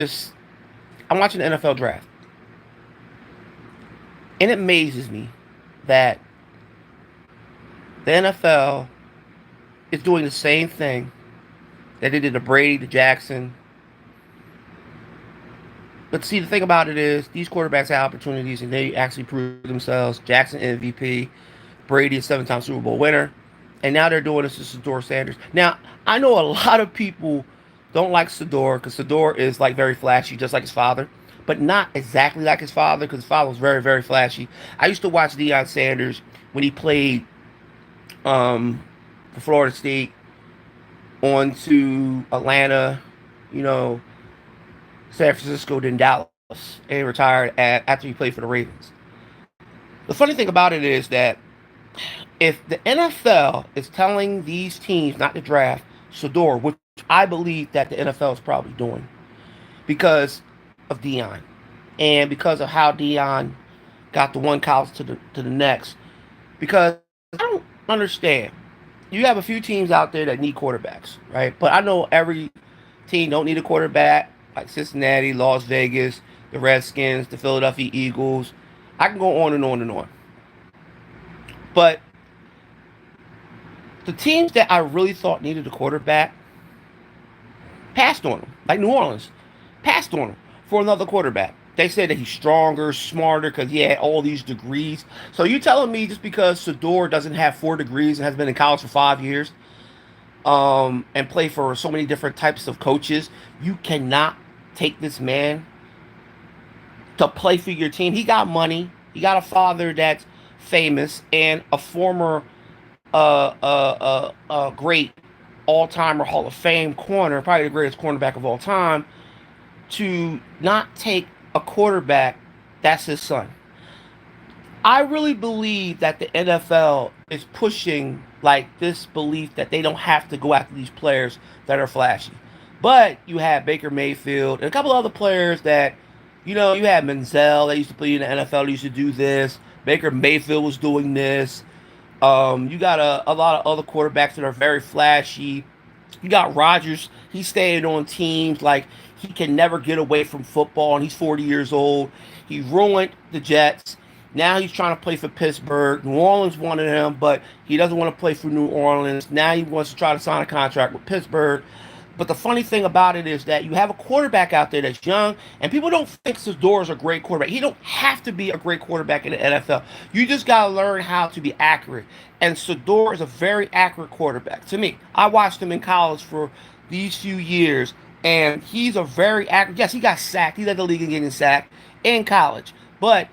just I'm watching the NFL draft, and it amazes me that the NFL is doing the same thing that they did to Brady, to Jackson. But see, the thing about it is, these quarterbacks have opportunities and they actually prove themselves. Jackson MVP, Brady a 7-time Super Bowl winner, and now they're doing this to Sador Sanders. Now, I know a lot of people don't like Sador because Sador is like very flashy, just like his father, but not exactly like his father because his father was very, very flashy. I used to watch Deion Sanders when he played for Florida State on to Atlanta, you know, San Francisco, then Dallas, and retired after he played for the Ravens. The funny thing about it is that if the NFL is telling these teams not to draft Shador, which I believe that the NFL is probably doing because of Dion and because of how Dion got the one college to the next, because I don't understand. You have a few teams out there that need quarterbacks, right? But I know every team don't need a quarterback, like Cincinnati, Las Vegas, the Redskins, the Philadelphia Eagles. I can go on and on and on. But the teams that I really thought needed a quarterback passed on him, like New Orleans, passed on him for another quarterback. They said that he's stronger, smarter, because he had all these degrees. So you telling me just because Sador doesn't have 4 degrees and has been in college for 5 years, and play for so many different types of coaches, you cannot take this man to play for your team? He got money. He got a father that's famous and a former great all-timer Hall of Fame corner, probably the greatest cornerback of all time, to not take a quarterback that's his son. I really believe that the NFL is pushing like this belief that they don't have to go after these players that are flashy. But you have Baker Mayfield and a couple other players that, you had Menzel that used to play in the NFL, used to do this. Baker Mayfield was doing this. You got a lot of other quarterbacks that are very flashy. You got Rodgers. He's staying on teams like he can never get away from football, and he's 40 years old. He ruined the Jets. Now he's trying to play for Pittsburgh. New Orleans wanted him, but he doesn't want to play for New Orleans. Now he wants to try to sign a contract with Pittsburgh. But the funny thing about it is that you have a quarterback out there that's young, and people don't think Sador is a great quarterback. He don't have to be a great quarterback in the NFL. You just got to learn how to be accurate. And Sador is a very accurate quarterback. To me, I watched him in college for these few years, and he's a very accurate. Yes, he got sacked. He led the league in getting sacked in college, but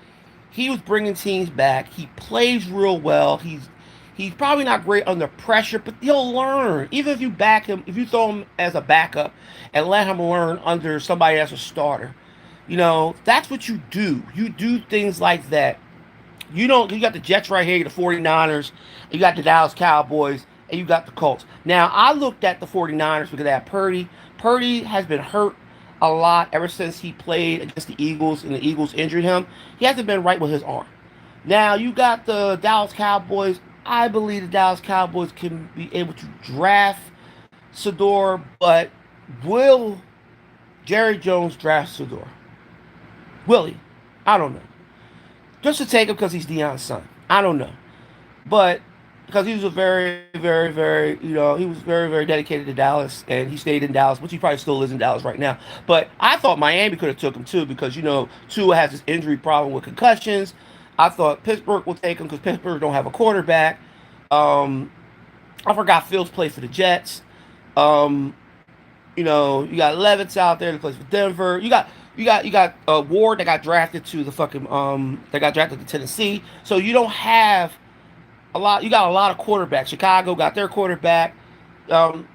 he was bringing teams back. He plays real well. He's probably not great under pressure, but he'll learn. Even if you back him, if you throw him as a backup and let him learn under somebody that's a starter, that's what you do. You do things like that. You got the Jets right here, the 49ers, you got the Dallas Cowboys, and you got the Colts. Now, I looked at the 49ers because they have Purdy. Purdy has been hurt a lot ever since he played against the Eagles and the Eagles injured him. He hasn't been right with his arm. Now, you got the Dallas Cowboys. I believe the Dallas Cowboys can be able to draft Sador, but will Jerry Jones draft Sador? Will he? I don't know. Just to take him because he's Deion's son. I don't know. But because he was a very, very, very, he was very, very dedicated to Dallas, and he stayed in Dallas, which he probably still is in Dallas right now. But I thought Miami could have took him too, because Tua has this injury problem with concussions. I thought Pittsburgh would take him because Pittsburgh don't have a quarterback. Um, I forgot Fields played for the Jets. Um, you got Levitt out there that plays for Denver. You got Ward that got drafted to the fucking that got drafted to Tennessee. So you don't have a lot. You got a lot of quarterbacks. Chicago got their quarterback. Um,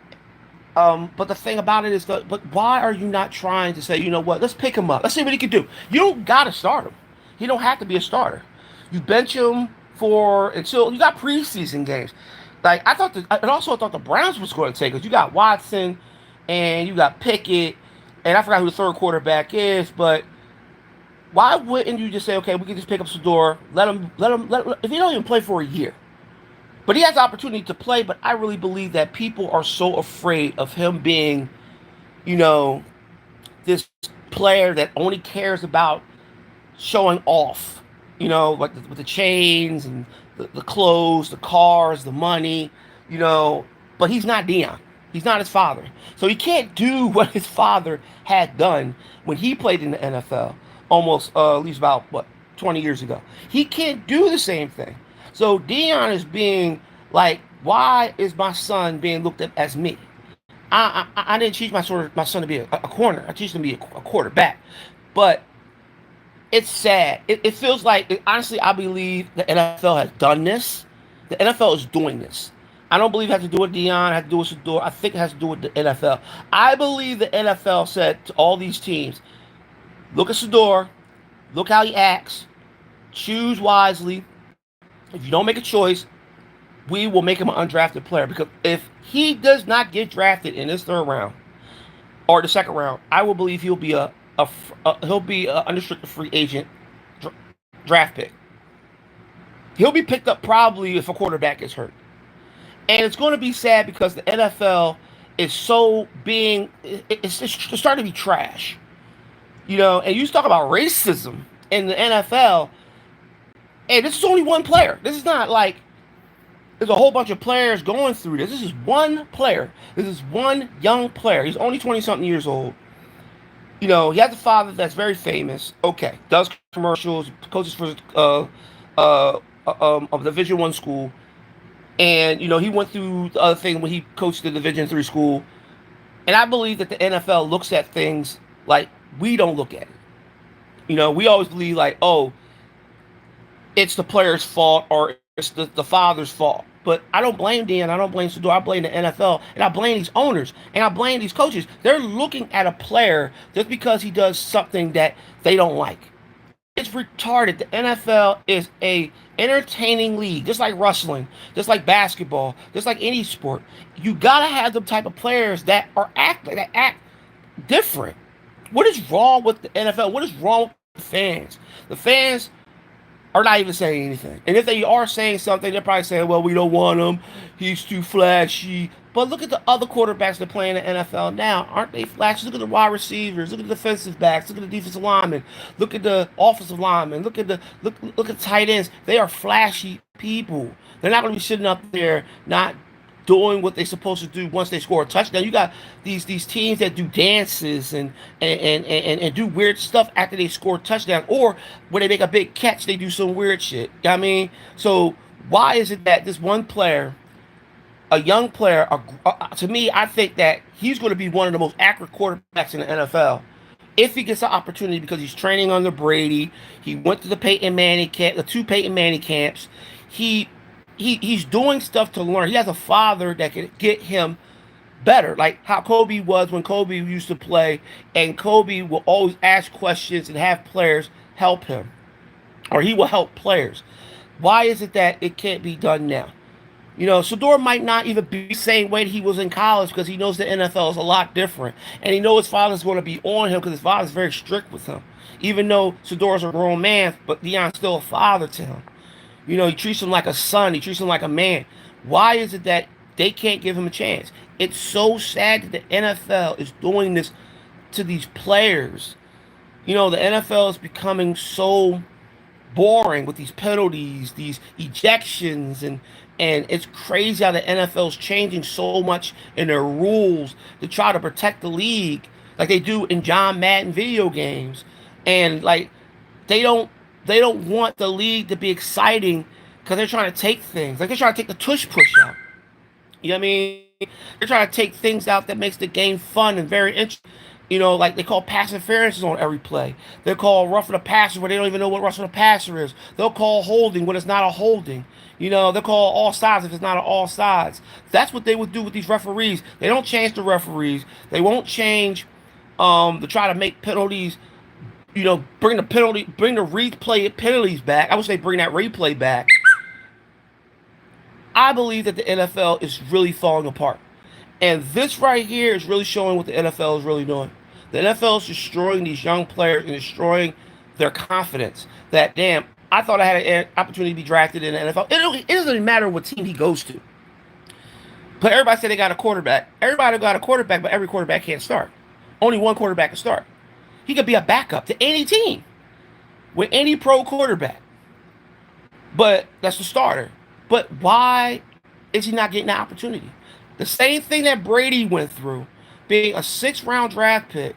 but the thing about it is, but why are you not trying to say, you know what? Let's pick him up. Let's see what he can do. You don't gotta start him. He don't have to be a starter. You bench him for until you got preseason games. Like and also I thought the Browns was going to take us. You got Watson, and you got Pickett, and I forgot who the third quarterback is. But why wouldn't you just say, okay, we can just pick up Sador, if he don't even play for a year, but he has the opportunity to play. But I really believe that people are so afraid of him being, you know, this player that only cares about showing off, like with the chains and the clothes, the cars, the money, you know. But he's not Dion. He's not his father. So he can't do what his father had done when he played in the NFL almost, at least about, what, 20 years ago. He can't do the same thing. So Dion is being like, why is my son being looked at as me? I didn't teach my son to be a corner. I teach him to be a quarterback. But it's sad. It feels like, honestly, I believe the NFL has done this. The NFL is doing this. I don't believe it has to do with Dion, it has to do with Shador. I think it has to do with the NFL. I believe the NFL said to all these teams, look at Shador, look how he acts, choose wisely. If you don't make a choice, we will make him an undrafted player. Because if he does not get drafted in this third round or the second round, I will believe he'll be he'll be an unrestricted free agent draft pick. He'll be picked up probably if a quarterback gets hurt. And it's going to be sad because the NFL is so being, it's starting to be trash. And you talk about racism in the NFL, and this is only one player. This is not like there's a whole bunch of players going through this. This is one player. This is one young player. He's only 20 something years old. He has a father that's very famous. Okay, does commercials, coaches for a Division I school, and he went through the other thing when he coached the Division III school. And I believe that the NFL looks at things like we don't look at it. We always believe like, oh, it's the player's fault or it's the father's fault. But I don't blame Dan. I don't blame Sador. I blame the NFL. And I blame these owners. And I blame these coaches. They're looking at a player just because he does something that they don't like. It's retarded. The NFL is a entertaining league, just like wrestling, just like basketball, just like any sport. You gotta have the type of players that act different. What is wrong with the NFL? What is wrong with the fans? The fans are not even saying anything. And if they are saying something, they're probably saying, well, we don't want him. He's too flashy. But look at the other quarterbacks that play in the NFL now. Aren't they flashy? Look at the wide receivers. Look at the defensive backs. Look at the defensive linemen. Look at the offensive linemen. Look at the tight ends. They are flashy people. They're not going to be sitting up there not doing what they're supposed to do once they score a touchdown. You got these teams that do dances and do weird stuff after they score a touchdown, or when they make a big catch, they do some weird shit. You know what I mean? So why is it that this one player, a young player, to me, I think that he's going to be one of the most accurate quarterbacks in the NFL if he gets an opportunity because he's training under Brady. He went to the Peyton Manning camp, the two Peyton Manning camps. He's doing stuff to learn. He has a father that can get him better, like how Kobe was when Kobe used to play, and Kobe will always ask questions and have players help him, or he will help players. Why is it that it can't be done now? Sador might not even be the same way that he was in college because he knows the NFL is a lot different, and he knows his father's going to be on him because his father's very strict with him. Even though Sador's a grown man, but Deion's still a father to him. He treats him like a son. He treats him like a man. Why is it that they can't give him a chance? It's so sad that the NFL is doing this to these players. The NFL is becoming so boring with these penalties, these ejections, and it's crazy how the NFL is changing so much in their rules to try to protect the league, like they do in John Madden video games, and like they don't want the league to be exciting because they're trying to take things. Like they're trying to take the tush push out. You know what I mean? They're trying to take things out that makes the game fun and very interesting. Like they call pass interferences on every play. They call roughing the passer where they don't even know what roughing the passer is. They'll call holding when it's not a holding. They'll call all sides if it's not an all sides. That's what they would do with these referees. They don't change the referees. They won't change to try to make penalties. Bring the replay penalties back. I would say bring that replay back. I believe that the NFL is really falling apart. And this right here is really showing what the NFL is really doing. The NFL is destroying these young players and destroying their confidence. That, damn, I thought I had an opportunity to be drafted in the NFL. It doesn't even matter what team he goes to. But everybody said they got a quarterback. Everybody got a quarterback, but every quarterback can't start. Only one quarterback can start. He could be a backup to any team with any pro quarterback. But that's the starter. But why is he not getting that opportunity? The same thing that Brady went through, being a 6th round draft pick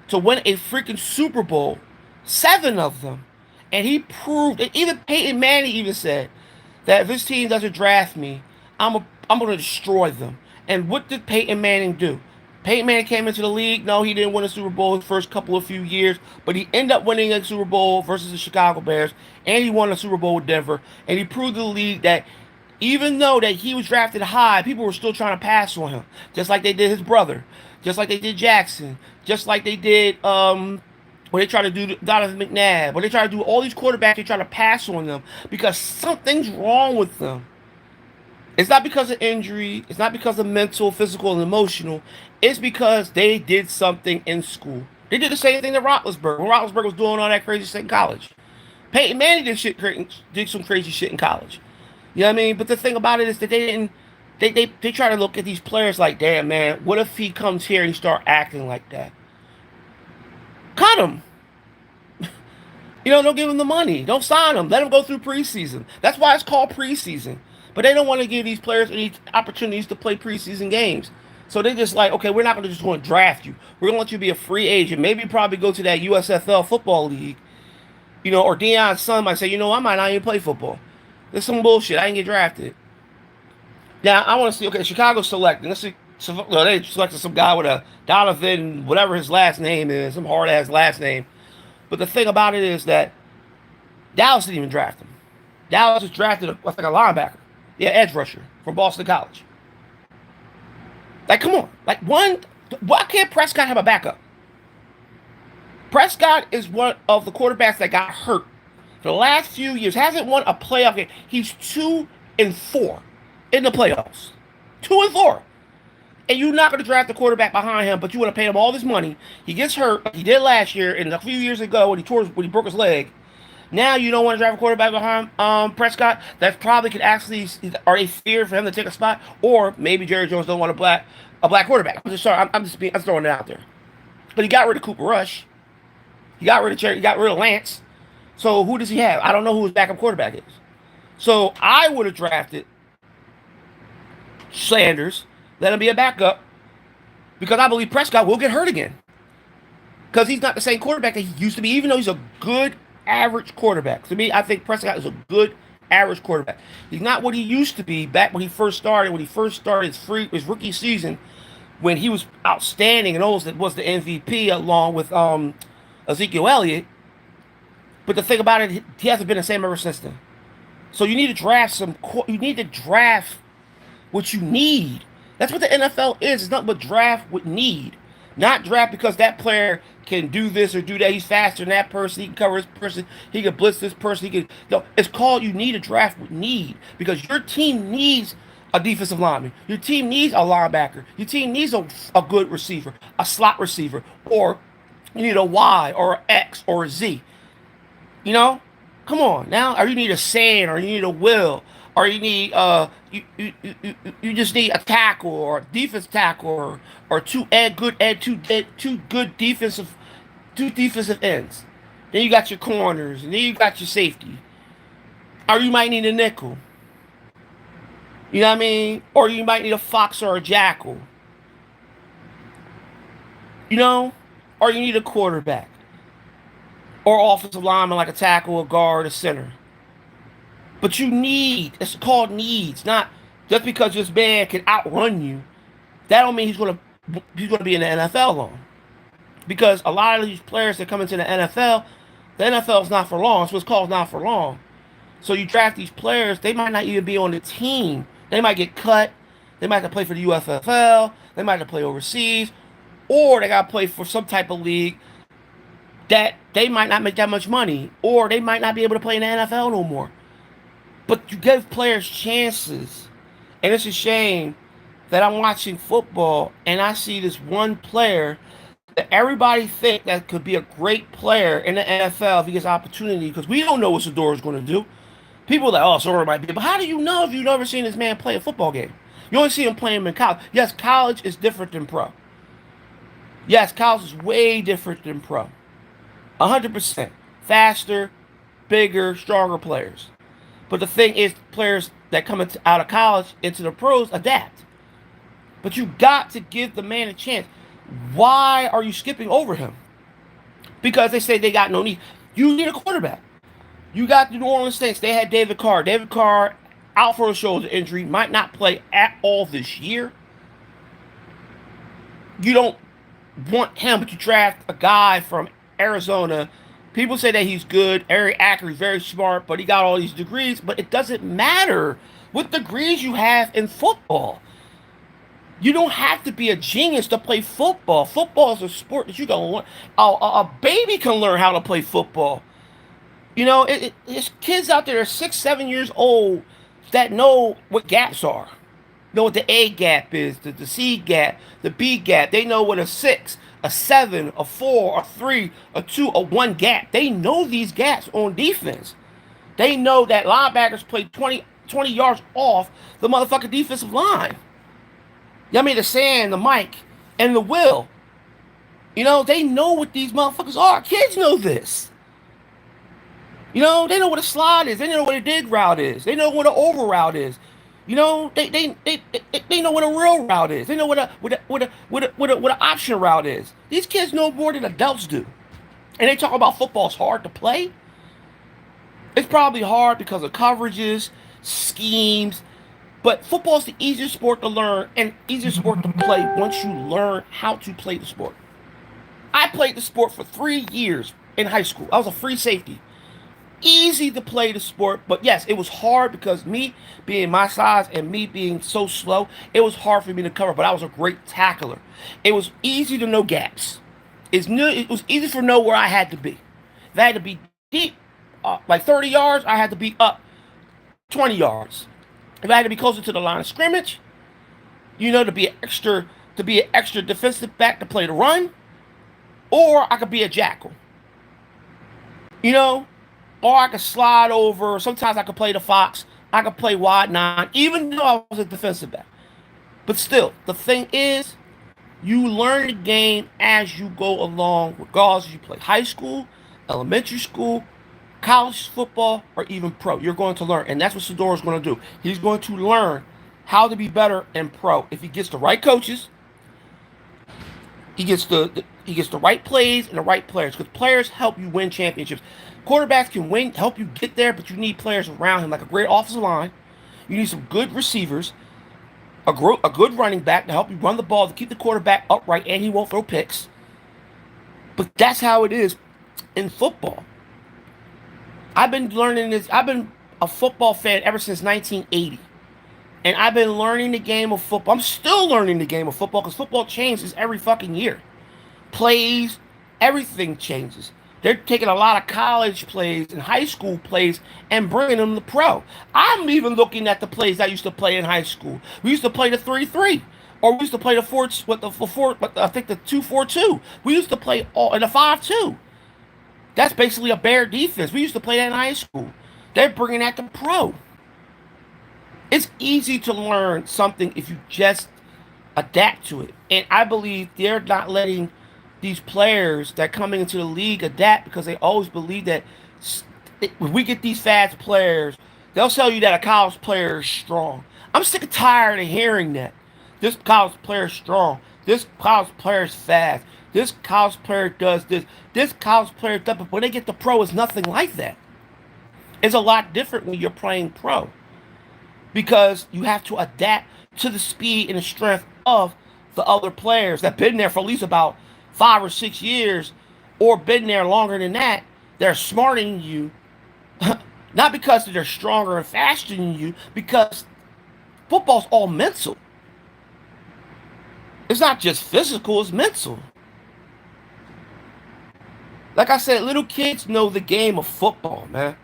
to win a freaking Super Bowl, 7 of them, and he proved. And even Peyton Manning even said that if this team doesn't draft me, I'm going to destroy them. And what did Peyton Manning do? Peyton Manning came into the league. No, he didn't win a Super Bowl his first couple of few years, but he ended up winning a Super Bowl versus the Chicago Bears, and he won a Super Bowl with Denver. And he proved to the league that even though that he was drafted high, people were still trying to pass on him, just like they did his brother, just like they did Jackson, just like they did when they try to do Donovan McNabb, when they try to do all these quarterbacks, they try to pass on them because something's wrong with them. It's not because of injury. It's not because of mental, physical, and emotional. It's because they did something in school. They did the same thing to Roethlisberger when Roethlisberger was doing all that crazy shit in college. Peyton Manning did some crazy shit in college. You know what I mean? But the thing about it is that they didn't. They try to look at these players like, damn man, what if he comes here and he start acting like that? Cut him. Don't give him the money. Don't sign him. Let him go through preseason. That's why it's called preseason. But they don't want to give these players any opportunities to play preseason games. So they just like, okay, we're not going to just go and draft you. We're going to let you be a free agent. Maybe probably go to that USFL football league. Or Deion's son might say, I might not even play football. There's some bullshit. I didn't get drafted. Now, I want to see, okay, Chicago selecting. Let's see. So, they selected some guy with a Donovan, whatever his last name is, some hard ass last name. But the thing about it is that Dallas didn't even draft him. Dallas just drafted, I think, a linebacker. Yeah, edge rusher from Boston College. Like, come on. Like, why can't Prescott have a backup? Prescott is one of the quarterbacks that got hurt for the last few years. Hasn't won a playoff game. He's 2-4 in the playoffs. 2-4. And you're not going to draft a quarterback behind him, but you want to pay him all this money. He gets hurt, like he did last year, and a few years ago when he broke his leg. Now you don't want to draft a quarterback behind Prescott. That probably could actually are a fear for him to take a spot, or maybe Jerry Jones don't want a black quarterback. I'm just sorry. I'm throwing it out there. But he got rid of Cooper Rush. He got rid of Jerry. He got rid of Lance. So who does he have? I don't know who his backup quarterback is. So I would have drafted Sanders, let him be a backup, because I believe Prescott will get hurt again. Because he's not the same quarterback that he used to be, even though he's a good average quarterback. To me, I think Prescott is a good average quarterback. He's not what he used to be back when he first started. When he first started his rookie season, when he was outstanding and almost was the MVP along with Ezekiel Elliott. But the thing about it, he hasn't been the same ever since then. So you need to draft You need to draft what you need. That's what the NFL is. It's nothing but draft with need. Not draft because that player can do this or do that. He's faster than that person. He can cover this person. He can blitz this person. He can. No, it's called you need a draft with need, because your team needs a defensive lineman. Your team needs a linebacker. Your team needs a good receiver, a slot receiver, or you need a Y or an X or a Z. Come on now. Or you need a Sand, or you need a Will, or you need you just need a tackle or a defense tackle, or two good defensive ends. Then you got your corners, and then you got your safety. Or you might need a nickel. You know what I mean? Or you might need a fox or a jackal. Or you need a quarterback. Or offensive lineman like a tackle, a guard, a center. But it's called needs, not just because this man can outrun you. That don't mean he's gonna be in the NFL long. Because a lot of these players that come into the NFL is not for long. It's what's called not for long. So you draft these players, they might not even be on the team. They might get cut. They might have to play for the USFL. They might have to play overseas. Or they got to play for some type of league that they might not make that much money. Or they might not be able to play in the NFL no more. But you give players chances. And it's a shame that I'm watching football and I see this one player that everybody think that could be a great player in the NFL if he gets opportunity, because we don't know what Sador is going to do. People are like, oh, Sador might be. But how do you know if you've never seen this man play a football game? You only see him playing in college. Yes, college is different than pro. Yes, college is way different than pro. 100%. Faster, bigger, stronger players. But the thing is, players that come out of college into the pros adapt. But you got to give the man a chance. Why are you skipping over him? Because they say they got no need. You need a quarterback. You got the New Orleans Saints. They had David Carr. David Carr out for a shoulder injury, might not play at all this year. You don't want him, but you draft a guy from Arizona. People say that he's good, very accurate, very smart, but he got all these degrees. But it doesn't matter what degrees you have in football. You don't have to be a genius to play football. Football is a sport that you can learn. A baby can learn how to play football. There's kids out there that are 6, 7 years old that know what gaps are. Know what the A gap is, the C gap, the B gap. They know what a 6, a 7, a 4, a 3, a 2, a 1 gap. They know these gaps on defense. They know that linebackers play 20 yards off the motherfucking defensive line. I mean, the Sand, the Mike, and the Will. They know what these motherfuckers are. Kids know this. They know what a slide is. They know what a dig route is. They know what an over route is. They know what a real route is. They know what an option route is. These kids know more than adults do. And they talk about football's hard to play. It's probably hard because of coverages, schemes, but football's the easiest sport to learn and easiest sport to play once you learn how to play the sport. I played the sport for 3 years in high school. I was a free safety. Easy to play the sport, but yes, it was hard because me being my size and me being so slow, it was hard for me to cover, but I was a great tackler. It was easy to know gaps. It was easy to know where I had to be. If I had to be deep, like 30 yards, I had to be up 20 yards. If I had to be closer to the line of scrimmage, to be an extra defensive back to play the run, or I could be a jackal. You know, or I could slide over. Sometimes I could play the fox. I could play wide nine, even though I was a defensive back. But still, the thing is, you learn the game as you go along, regardless if you play high school, elementary school, college football, or even pro. You're going to learn. And that's what Sador's going to do. He's going to learn how to be better in pro. If he gets the right coaches, he gets the right plays and the right players. Because players help you win championships. Quarterbacks can help you get there, but you need players around him, like a great offensive line. You need some good receivers, a good running back to help you run the ball, to keep the quarterback upright, and he won't throw picks. But that's how it is in football. I've been learning this. I've been a football fan ever since 1980. And I've been learning the game of football. I'm still learning the game of football because football changes every fucking year. Plays, everything changes. They're taking a lot of college plays and high school plays and bringing them to pro. I'm even looking at the plays I used to play in high school. We used to play the 3-3, or we used to play the I think the 2-4-2. We used to play all in the 5-2. That's basically a bare defense. We used to play that in high school. They're bringing that to pro. It's easy to learn something if you just adapt to it. And I believe they're not letting these players that are coming into the league adapt because they always believe that if we get these fast players, they'll tell you that a college player is strong. I'm sick and tired of hearing that. This college player is strong. This college player is fast. This college player does this. This college player does. But when they get to pro, it's nothing like that. It's a lot different when you're playing pro because you have to adapt to the speed and the strength of the other players that have been there for at least about 5 or 6 years or been there longer than that. They're smarter than you, not because they're stronger and faster than you, because football's all mental. It's not just physical, it's mental. Like I said, little kids know the game of football, man.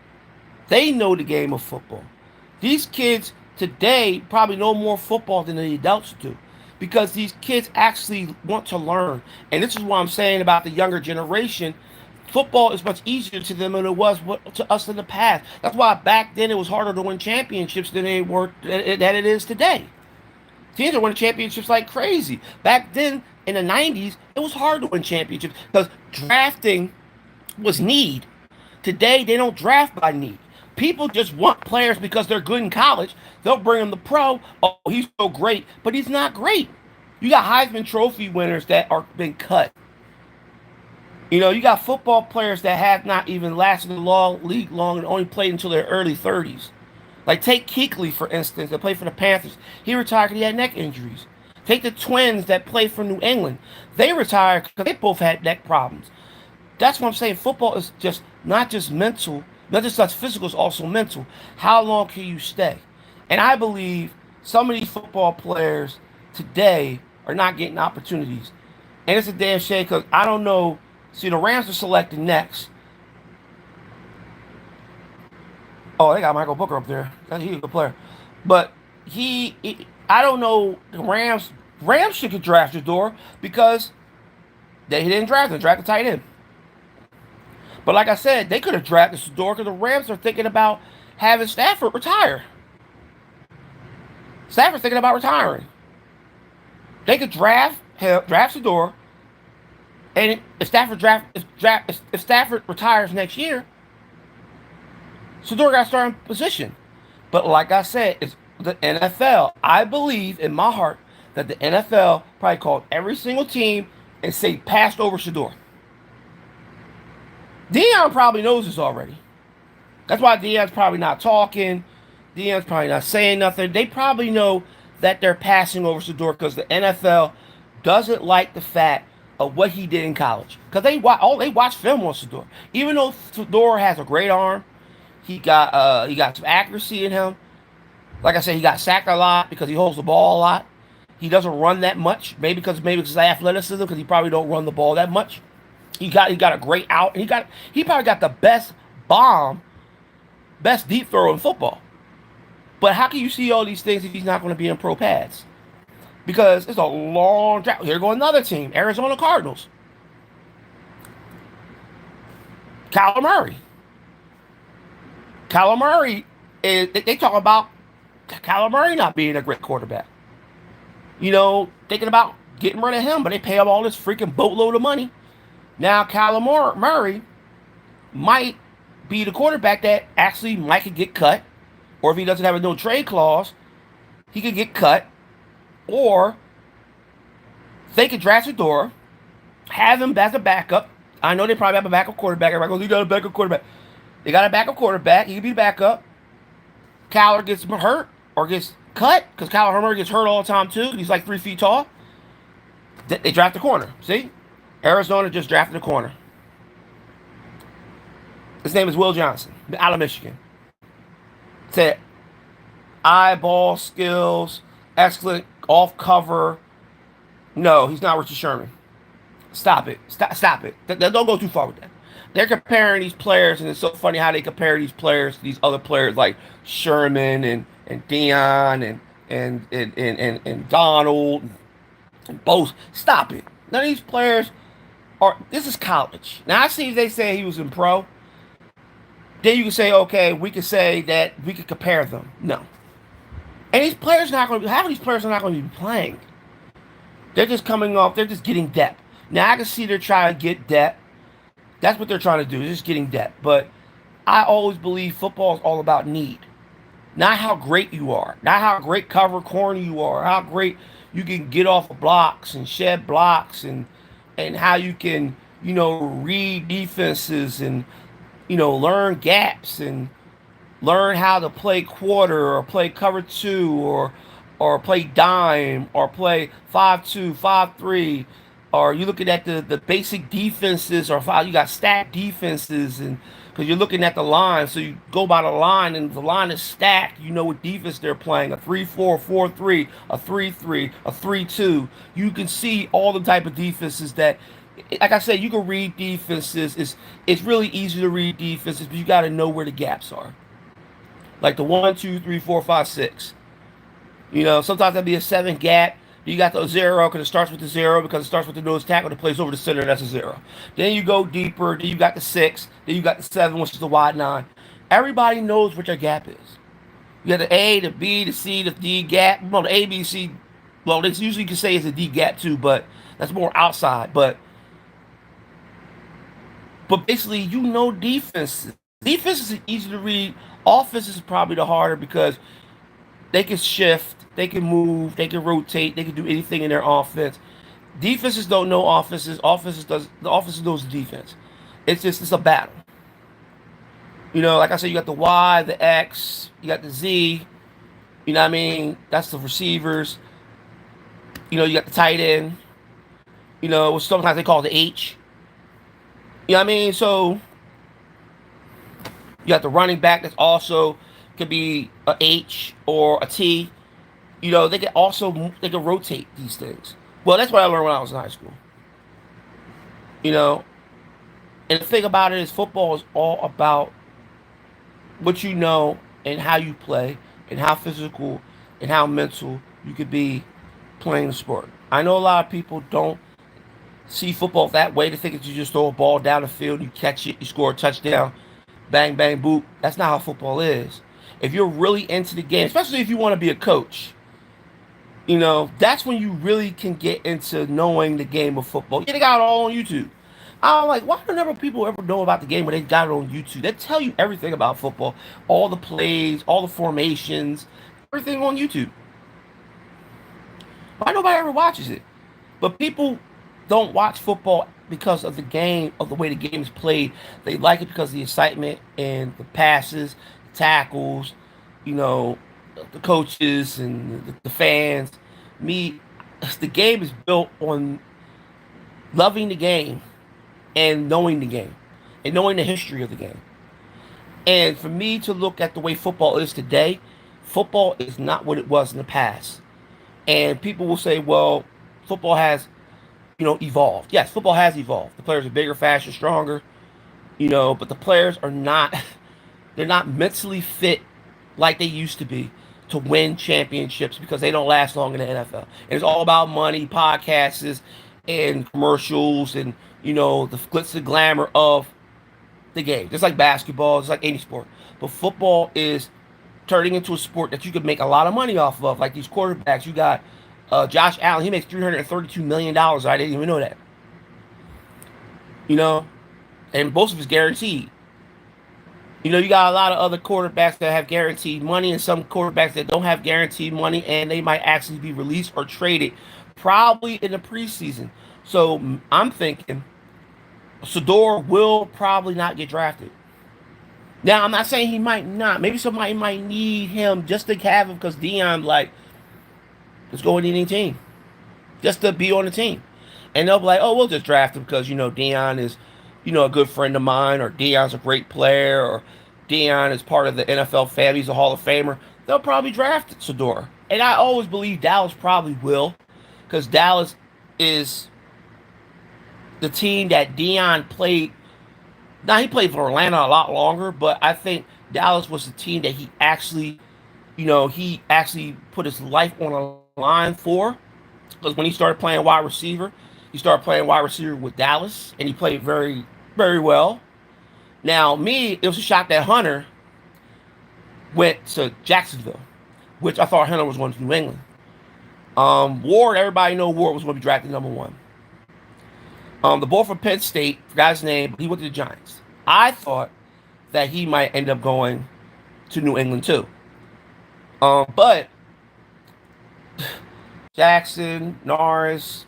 They know the game of football. These kids today probably know more football than the adults do because these kids actually want to learn. And this is what I'm saying about the younger generation. Football is much easier to them than it was to us in the past. That's why back then it was harder to win championships than it is today. Teams are winning championships like crazy. Back then in the 90s, it was hard to win championships because drafting was need. Today, they don't draft by need. People just want players because they're good in college. They'll bring them to pro. Oh, he's so great, but he's not great. You got Heisman Trophy winners that are been cut. You know, you got football players that have not even lasted in the league long and only played until their early 30s. Like take Kuechly, for instance, that played for the Panthers. He retired because he had neck injuries. Take the Twins that played for New England. They retired because they both had neck problems. That's what I'm saying. Football is just not just mental, not just as physical, it's also mental. How long can you stay? And I believe some of these football players today are not getting opportunities. And it's a damn shame because I don't know. See, the Rams are selected next. Oh, they got Michael Booker up there. He's a good player. But I don't know. The Rams should get drafted door because they didn't draft him. Draft the tight end. But like I said, they could have drafted Sador because the Rams are thinking about having Stafford retire. Stafford's thinking about retiring. They could draft Sador, and if Stafford retires next year, Sador got to start in position. But like I said, it's the NFL. I believe in my heart that the NFL probably called every single team and say passed over Sador. Deion probably knows this already. That's why Deion's probably not talking. Deion's probably not saying nothing. They probably know that they're passing over Sador because the NFL doesn't like the fact of what he did in college. Because they watch film on Sador. Even though Sador has a great arm, he got some accuracy in him. Like I said, he got sacked a lot because he holds the ball a lot. He doesn't run that much. Maybe because of athleticism, because he probably don't run the ball that much. He got a great out. He probably got the best deep throw in football. But how can you see all these things if he's not going to be in pro pads? Because it's a long draft. Here go another team, Arizona Cardinals. Kyler Murray. Kyler Murray is. They talk about Kyler Murray not being a great quarterback. You know, thinking about getting rid of him, but they pay him all this freaking boatload of money. Now, Kyler Murray might be the quarterback that actually might could get cut, or if he doesn't have a no trade clause, he could get cut, or they could draft Fedora, have him as a backup. I know they probably have a backup quarterback. Everybody goes, "You got a backup quarterback." They got a backup quarterback. He could be backup. Kyler gets hurt or gets cut because Kyler Murray gets hurt all the time too. He's like 3 feet tall. They draft the corner. See? Arizona just drafted a corner. His name is Will Johnson, out of Michigan. Said eyeball skills, excellent off cover. No, he's not Richard Sherman. Stop it. Stop it. Don't go too far with that. They're comparing these players, and it's so funny how they compare these players to these other players like Sherman and Dion and Donald and both. Stop it. None of these players are. This is college. Now I see if they say he was in pro. Then you can say, okay, we can say that we could compare them. No. And these players not going to. Half of these players are not going to be playing. They're just coming off. They're just getting depth. Now I can see they're trying to get depth. That's what they're trying to do. They're just getting depth. But I always believe football is all about need. Not how great you are. Not how great cover corner you are. How great you can get off of blocks and shed blocks and how you can, read defenses and, learn gaps and learn how to play quarter or play cover two or play dime or play 5-2, 5-3, or you looking at the basic defenses or you got stacked defenses, and because you're looking at the line, so you go by the line and the line is stacked. You know what defense they're playing: a 3-4, 4-3, a 3-3, a 3-2. You can see all the type of defenses that, like I said, you can read defenses. It's really easy to read defenses, but you got to know where the gaps are. Like the 1, 2, 3, 4, 5, 6. Sometimes that'd be a 7 gap. You got the 0 because it starts with the 0 because it starts with the nose tackle that plays over the center. That's a 0. Then you go deeper. Then you got the 6. Then you got the 7, which is the wide 9. Everybody knows what your gap is. You got the A, the B, the C, the D gap. The A, B, C. Well, they usually can say it's a deep gap too, but that's more outside. But basically, defense. Defense is easy to read. Offense is probably the harder because they can shift, they can move, they can rotate, they can do anything in their offense. Defenses don't know offenses. Offenses does the offenses knows the defense. It's a battle. Like I said, you got the Y, the X, you got the Z. You know what I mean? That's the receivers. You got the tight end. Which sometimes they call the H. You know what I mean? So you got the running back that's also could be a H or a T. They can rotate these things. Well, that's what I learned when I was in high school. You know, and the thing about it is football is all about what you know and how you play and how physical and how mental you could be playing the sport. I know a lot of people don't see football that way. They think that you just throw a ball down the field, you catch it, you score a touchdown, bang, bang, boop. That's not how football is. If you're really into the game, especially if you want to be a coach, that's when you really can get into knowing the game of football. Yeah, they got it all on YouTube. I'm like, why do never people ever know about the game when they got it on YouTube? They tell you everything about football, all the plays, all the formations, everything on YouTube. Why nobody ever watches it? But people don't watch football because of the game, of the way the game is played. They like it because of the excitement and the passes, tackles, you know, the coaches and the fans. Me, the game is built on loving the game and knowing the game and knowing the history of the game. And for me to look at the way football is today, football is not what it was in the past. And people will say, well, football has, evolved. Yes, football has evolved. The players are bigger, faster, stronger, but the players are not, they're not mentally fit like they used to be to win championships because they don't last long in the NFL. And it's all about money, podcasts, and commercials, and the glitz and glamour of the game. Just like basketball, just like any sport. But football is turning into a sport that you could make a lot of money off of. Like these quarterbacks, you got Josh Allen. He makes $332 million. I didn't even know that. You know, and most of it's guaranteed. You got a lot of other quarterbacks that have guaranteed money, and some quarterbacks that don't have guaranteed money, and they might actually be released or traded, probably in the preseason. So I'm thinking Sador will probably not get drafted. Now I'm not saying he might not. Maybe somebody might need him just to have him because Dion like, let's go with any team, just to be on the team, and they'll be like, oh, we'll just draft him because Dion is, a good friend of mine, or Dion's a great player, or Dion is part of the NFL family, he's a Hall of Famer. They'll probably draft Sador, and I always believe Dallas probably will, because Dallas is the team that Dion played. Now he played for Atlanta a lot longer, but I think Dallas was the team that he actually put his life on a line for. Because when he started playing wide receiver, he started playing wide receiver with Dallas, and he played very, very well. Now, me, it was a shock that Hunter went to Jacksonville, which I thought Hunter was going to New England. Ward, everybody know Ward was going to be drafted number one. The boy from Penn State, forgot his name, but he went to the Giants. I thought that he might end up going to New England too. But Jackson, Norris,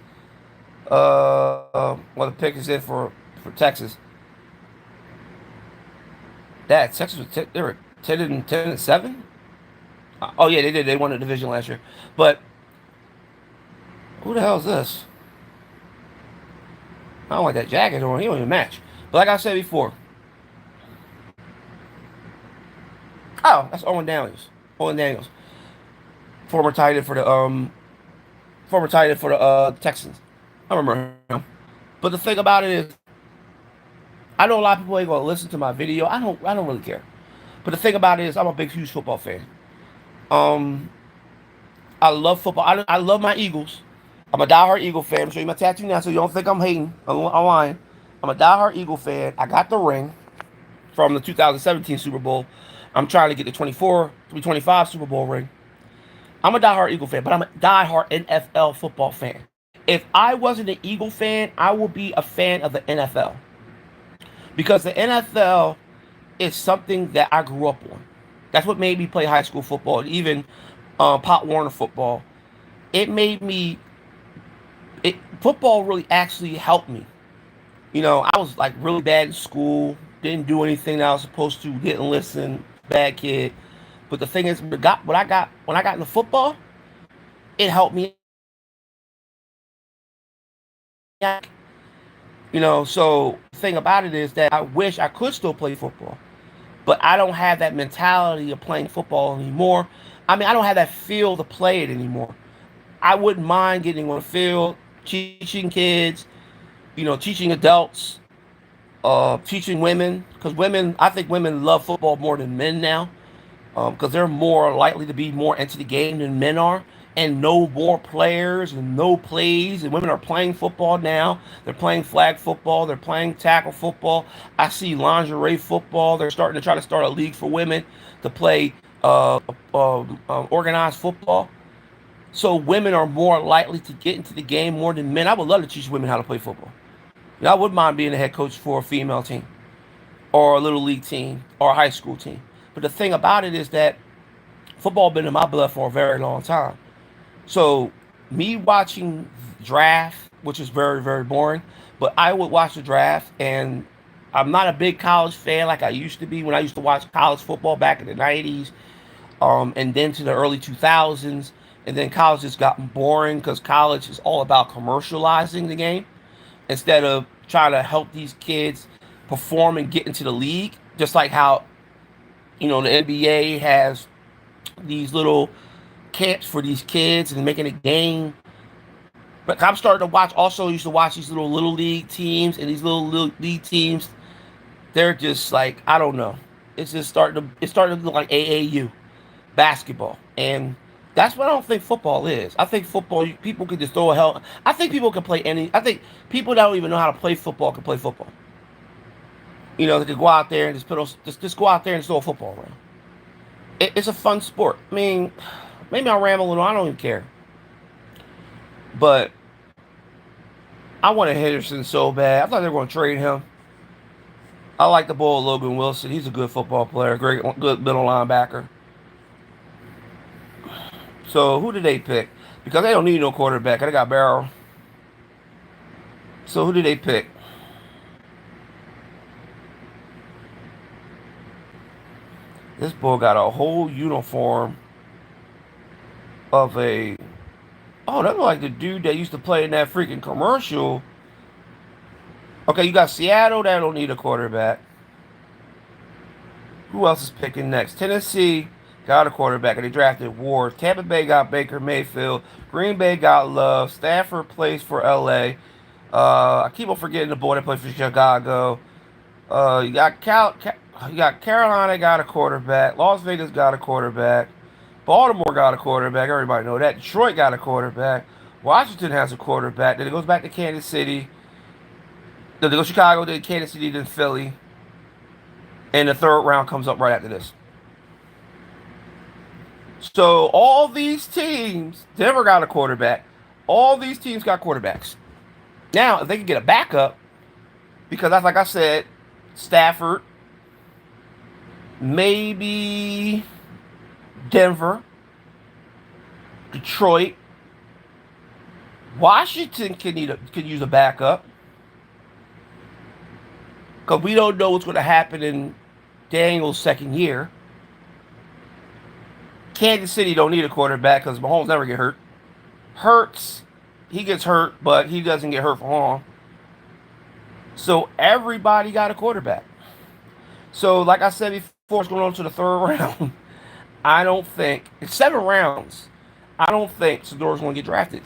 the pick is in for Texas. That Texas was they were 10-7. Oh yeah, they did. They won the division last year. But who the hell is this? I don't like that jacket on. He don't even match. But like I said before, oh, that's Owen Daniels. Owen Daniels, former tight end for the Texans. I remember him. But the thing about it is, I know a lot of people ain't gonna listen to my video. I don't really care. But the thing about it is, I'm a big, huge football fan. Um, I love football. I love my Eagles. I'm a diehard Eagle fan. I'm showing you my tattoo now, so you don't think I'm hating. I'm lying. I'm a diehard Eagle fan. I got the ring from the 2017 Super Bowl. I'm trying to get the 2025 Super Bowl ring. I'm a diehard Eagle fan, but I'm a diehard NFL football fan. If I wasn't an Eagle fan, I would be a fan of the NFL because the NFL is something that I grew up on. That's what made me play high school football, even Pop Warner football. It made me. Football really actually helped me. I was like really bad in school, didn't do anything that I was supposed to, didn't listen, bad kid. But the thing is, when I got into football, it helped me out. So the thing about it is that I wish I could still play football, but I don't have that mentality of playing football anymore. I mean, I don't have that feel to play it anymore. I wouldn't mind getting on the field, teaching kids, teaching adults, teaching women, because I think women love football more than men now, because they're more likely to be more into the game than men are, and know more players and know plays. And women are playing football now. They're playing flag football. They're playing tackle football. I see lingerie football. They're starting to try to start a league for women to play organized football. So women are more likely to get into the game more than men. I would love to teach women how to play football. I wouldn't mind being a head coach for a female team or a little league team or a high school team. But the thing about it is that football been in my blood for a very long time. So me watching draft, which is very, very boring, but I would watch the draft, and I'm not a big college fan like I used to be when I used to watch college football back in the 90s, and then to the early 2000s. And then college just got boring because college is all about commercializing the game instead of trying to help these kids perform and get into the league. Just like how, the NBA has these little camps for these kids and making a game. But I'm starting to watch, also used to watch these little league teams, and these little league teams, they're just like, I don't know. It's starting to look like AAU basketball. And that's what I don't think football is. I think football, people can just throw a hell. I think people can play I think people that don't even know how to play football can play football. They could go out there and just go out there and throw a football around. It's a fun sport. I mean, maybe I'll ramble a little. I don't even care. But I wanted Henderson so bad. I thought they were going to trade him. I like the boy Logan Wilson. He's a good football player, great, good middle linebacker. So who did they pick? Because they don't need no quarterback. They got Barrow. So who did they pick? This boy got a whole uniform of a. Oh, that look like the dude that used to play in that freaking commercial. Okay, you got Seattle. That don't need a quarterback. Who else is picking next? Tennessee got a quarterback, and they drafted Ward. Tampa Bay got Baker Mayfield. Green Bay got Love. Stafford plays for L.A. I keep on forgetting the boy that plays for Chicago. You got you got Carolina got a quarterback. Las Vegas got a quarterback. Baltimore got a quarterback. Everybody know that. Detroit got a quarterback. Washington has a quarterback. Then it goes back to Kansas City. Then they go Chicago, then Kansas City, then Philly. And the third round comes up right after this. So all these teams, Denver got a quarterback. All these teams got quarterbacks. Now, if they can get a backup, because that's like I said, Stafford, maybe Denver, Detroit, Washington can use a backup because we don't know what's going to happen in Daniel's second year. Kansas City don't need a quarterback because Mahomes never get hurt. Hurts, he gets hurt, but he doesn't get hurt for long. So everybody got a quarterback. So like I said before, it's going on to the third round. I don't think it's 7 rounds. I don't think Sador's going to get drafted,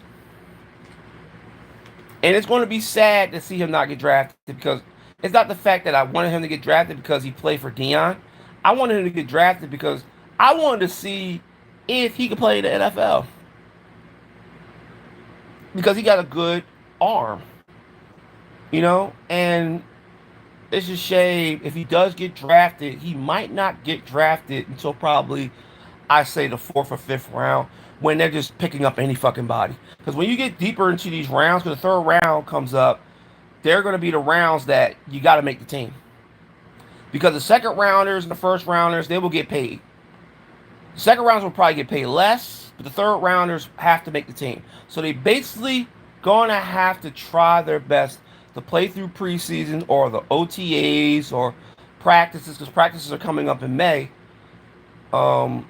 and it's going to be sad to see him not get drafted because it's not the fact that I wanted him to get drafted because he played for Dion. I wanted him to get drafted because I wanted to see if he could play in the NFL because he got a good arm, and it's a shame if he does get drafted, he might not get drafted until probably I say the fourth or fifth round when they're just picking up any fucking body. Because when you get deeper into these rounds, because the third round comes up, they're going to be the rounds that you got to make the team. Because the second rounders and the first rounders, they will get paid. The second rounders will probably get paid less, but the third rounders have to make the team. So they basically going to have to try their best to play through preseason or the OTAs or practices, because practices are coming up in May. Um,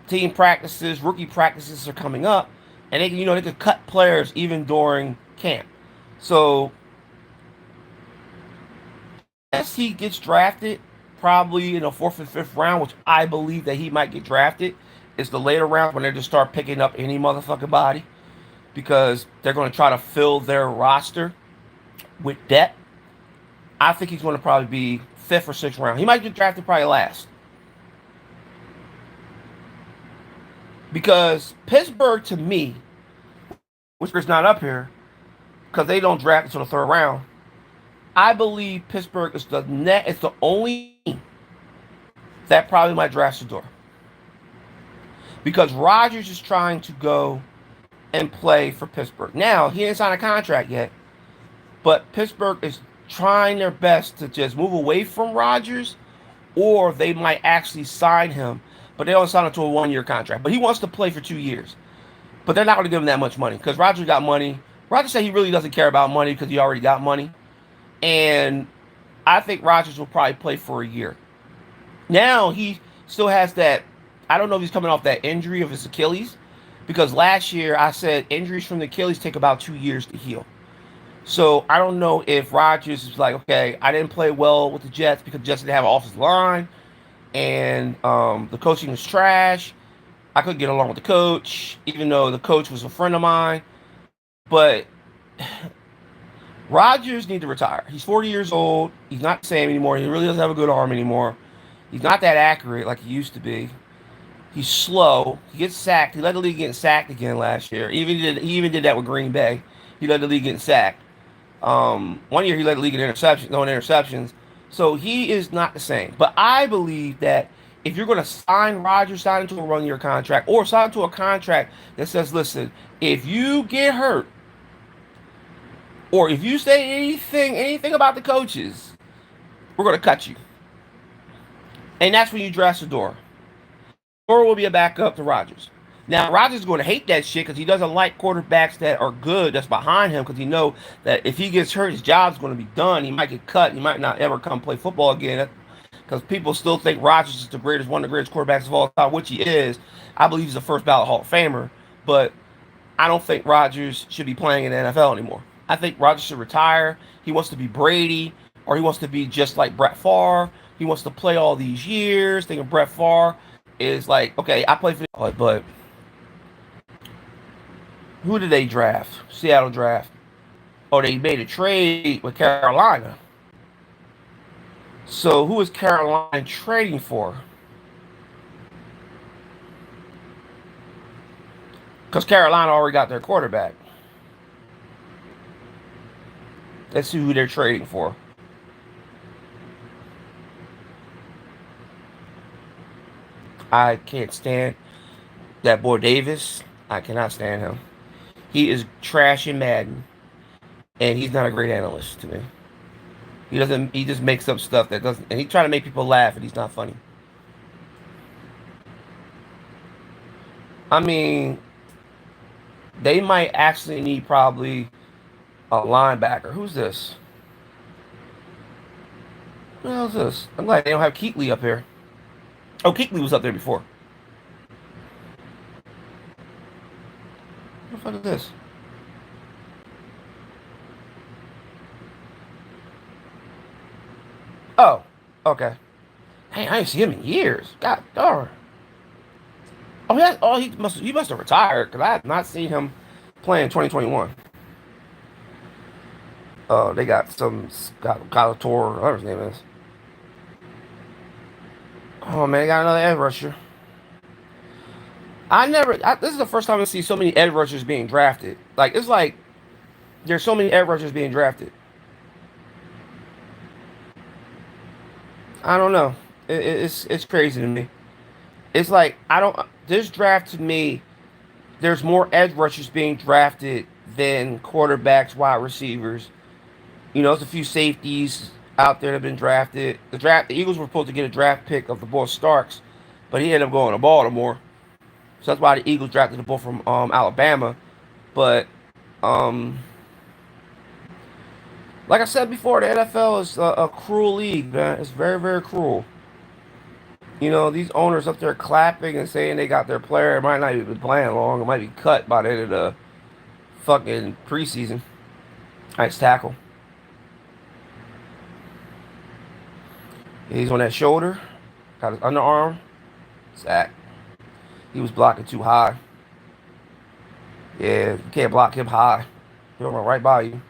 Team practices, rookie practices are coming up, and they could cut players even during camp. So unless he gets drafted, probably in the fourth and fifth round, which I believe that he might get drafted, is the later rounds when they just start picking up any motherfucking body because they're going to try to fill their roster with depth. I think he's going to probably be fifth or sixth round. He might get drafted probably last because Pittsburgh, to me, which is not up here because they don't draft until the third round. I believe Pittsburgh is the net. It's the only team that probably might draft Shador because Rodgers is trying to go and play for Pittsburgh. Now he didn't sign a contract yet, but Pittsburgh is trying their best to just move away from Rodgers, or they might actually sign him, but they don't sign him to a 1 year contract. But he wants to play for 2 years, but they're not going to give him that much money because Rodgers got money. Rodgers said he really doesn't care about money because he already got money, and I think Rodgers will probably play for a year. Now he still has that. I don't know if he's coming off that injury of his Achilles, because last year I said injuries from the Achilles take about 2 years to heal. So I don't know if Rodgers is like, okay, I didn't play well with the Jets because the Jets didn't have an offensive line, and the coaching was trash. I couldn't get along with the coach, even though the coach was a friend of mine. But Rodgers need to retire. He's 40 years old. He's not the same anymore. He really doesn't have a good arm anymore. He's not that accurate like he used to be. He's slow. He gets sacked. He led the league getting sacked again last year. He even did that with Green Bay. He led the league getting sacked. 1 year he led the league in interceptions, no interceptions. So he is not the same. But I believe that if you're going to sign Rodgers, sign into a 1 year contract, or sign into a contract that says, listen, if you get hurt, or if you say anything about the coaches, we're going to cut you. And that's when you draft Shador. Shador will be a backup to Rodgers. Now, Rodgers is going to hate that shit because he doesn't like quarterbacks that are good, that's behind him, because he know that if he gets hurt, his job's going to be done. He might get cut. He might not ever come play football again because people still think Rodgers is the greatest, one of the greatest quarterbacks of all time, which he is. I believe he's a first ballot Hall of Famer, but I don't think Rodgers should be playing in the NFL anymore. I think Rodgers should retire. He wants to be Brady, or he wants to be just like Brett Favre. He wants to play all these years. Thinking Brett Favre is like, okay, I play for the, but who did they draft? Seattle draft. Oh, they made a trade with Carolina. So who is Carolina trading for? Because Carolina already got their quarterback. Let's see who they're trading for. I can't stand that boy Davis. I cannot stand him. He is trash in Madden, and he's not a great analyst to me. He doesn't. He just makes up stuff that doesn't. And he's trying to make people laugh, and he's not funny. I mean, they might actually need probably a linebacker. Who's this? Who the hell is this? I'm glad they don't have Keatley up here. Oh, Keatley was up there before. What the fuck is this? Oh, okay. Hey, I ain't seen him in years. God darn. He must have retired because I have not seen him play in 2021. They got some Galator, whatever his name is. Oh man, they got another edge rusher. This is the first time I see so many edge rushers being drafted. Like it's like there's so many edge rushers being drafted. I don't know. It's crazy to me. It's like I don't. This draft to me, there's more edge rushers being drafted than quarterbacks, wide receivers. There's a few safeties out there that have been drafted. The Eagles were supposed to get a draft pick of the boy Starks, but he ended up going to Baltimore. So that's why the Eagles drafted the boy from Alabama. But um, like I said before, the NFL is a cruel league, man. It's very, very cruel. These owners up there clapping and saying they got their player. It might not even be playing long. It might be cut by the end of the fucking preseason. Nice tackle. He's on that shoulder. Got his underarm. Sack. He was blocking too high. Yeah, you can't block him high. He'll run right by you.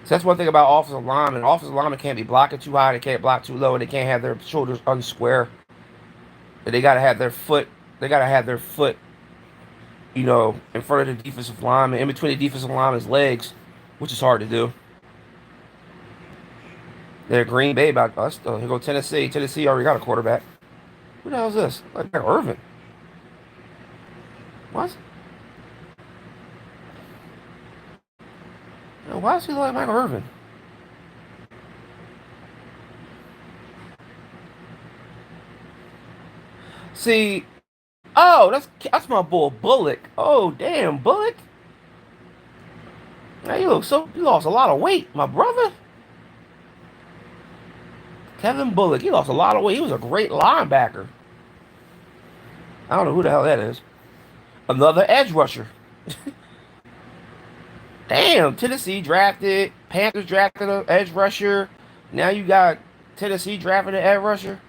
So that's one thing about offensive linemen. Offensive linemen can't be blocking too high. They can't block too low. And they can't have their shoulders unsquare. And they gotta have their foot. They gotta have their foot, in front of the defensive lineman, in between the defensive lineman's legs, which is hard to do. They're Green Bay about us. Here go Tennessee. Tennessee already got a quarterback. Who the hell is this? Like Irvin. What? Why is he like Michael Irvin? See, oh, that's my boy Bullock. Oh, damn, Bullock. Now you lost a lot of weight, my brother. Kevin Bullock, he lost a lot of weight. He was a great linebacker. I don't know who the hell that is. Another edge rusher. Damn, Tennessee drafted, Panthers drafted an edge rusher. Now you got Tennessee drafting an edge rusher.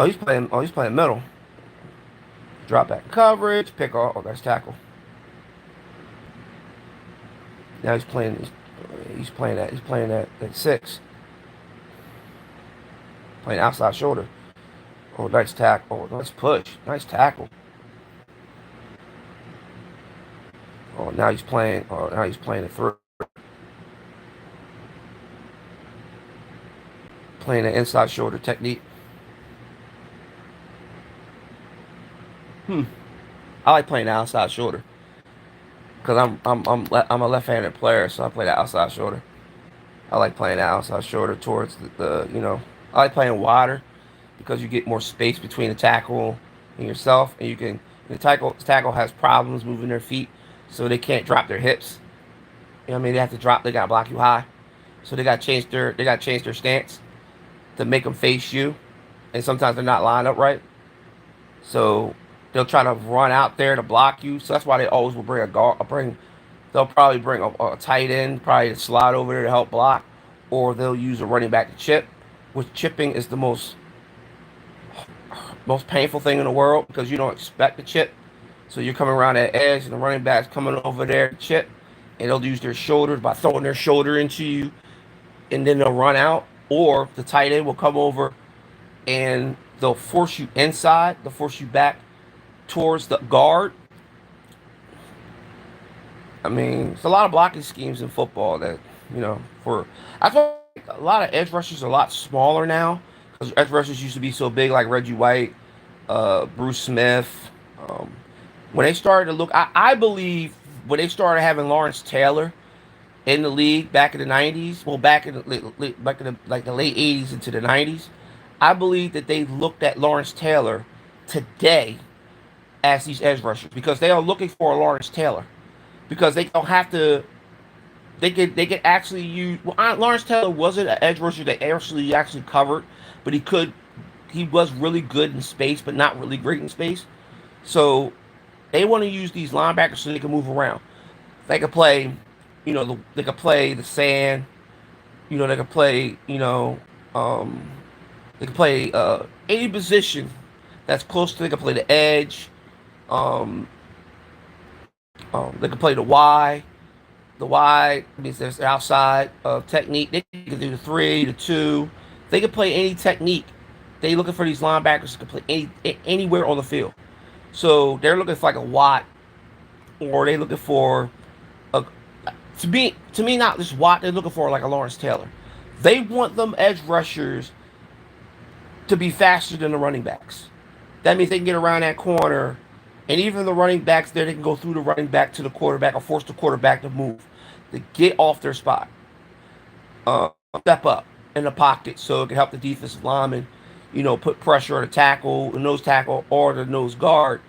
He's playing middle. Drop back coverage, pick off. Oh, that's tackle. Now He's playing at six. Playing outside shoulder. Oh, nice tackle. Oh, nice push. Nice tackle. Oh, now he's playing. Oh, now he's playing it through. Playing the inside shoulder technique. Hmm. I like playing the outside shoulder because I'm a left-handed player, so I play the outside shoulder. I like playing the outside shoulder towards I like playing wider because you get more space between the tackle and yourself, and you can the tackle has problems moving their feet, so they can't drop their hips. You know what I mean? They have to drop. They gotta block you high, so they got to change their stance to make them face you, and sometimes they're not lined up right, so they'll try to run out there to block you. So that's why they always will bring a guard. They'll probably bring a tight end, probably to slide over there to help block, or they'll use a running back to chip. Which chipping is the most painful thing in the world because you don't expect to chip. So you're coming around that edge, and the running back's coming over there to chip, and they'll use their shoulders by throwing their shoulder into you, and then they'll run out. Or the tight end will come over and they'll force you inside. They'll force you back towards the guard. I mean, it's a lot of blocking schemes in football that for I feel like a lot of edge rushers are a lot smaller now because edge rushers used to be so big, like Reggie White, Bruce Smith. Um, when they started to look, I believe when they started having Lawrence Taylor in the league back in the '90s, well, back in the late '80s into the '90s, I believe that they looked at Lawrence Taylor today as these edge rushers because they are looking for a Lawrence Taylor because they don't have to. They could actually use. Well, Lawrence Taylor wasn't an edge rusher that actually covered, but he was really good in space, but not really great in space. So they want to use these linebackers so they can move around. They could play, they could play the sand. They could play, um, they could play any position that's close to. They could play the edge. Um, they could play the Y. The Y means there's outside technique. They can do the three, the two. They can play any technique. They looking for these linebackers to play anywhere on the field. So they're looking for like a Watt, or they looking for a to me not just Watt. They're looking for like a Lawrence Taylor. They want them edge rushers to be faster than the running backs. That means they can get around that corner, and even the running backs there, they can go through the running back to the quarterback or force the quarterback to move, to get off their spot, step up in the pocket so it can help the defensive lineman, put pressure on the tackle, the nose tackle, or the nose guard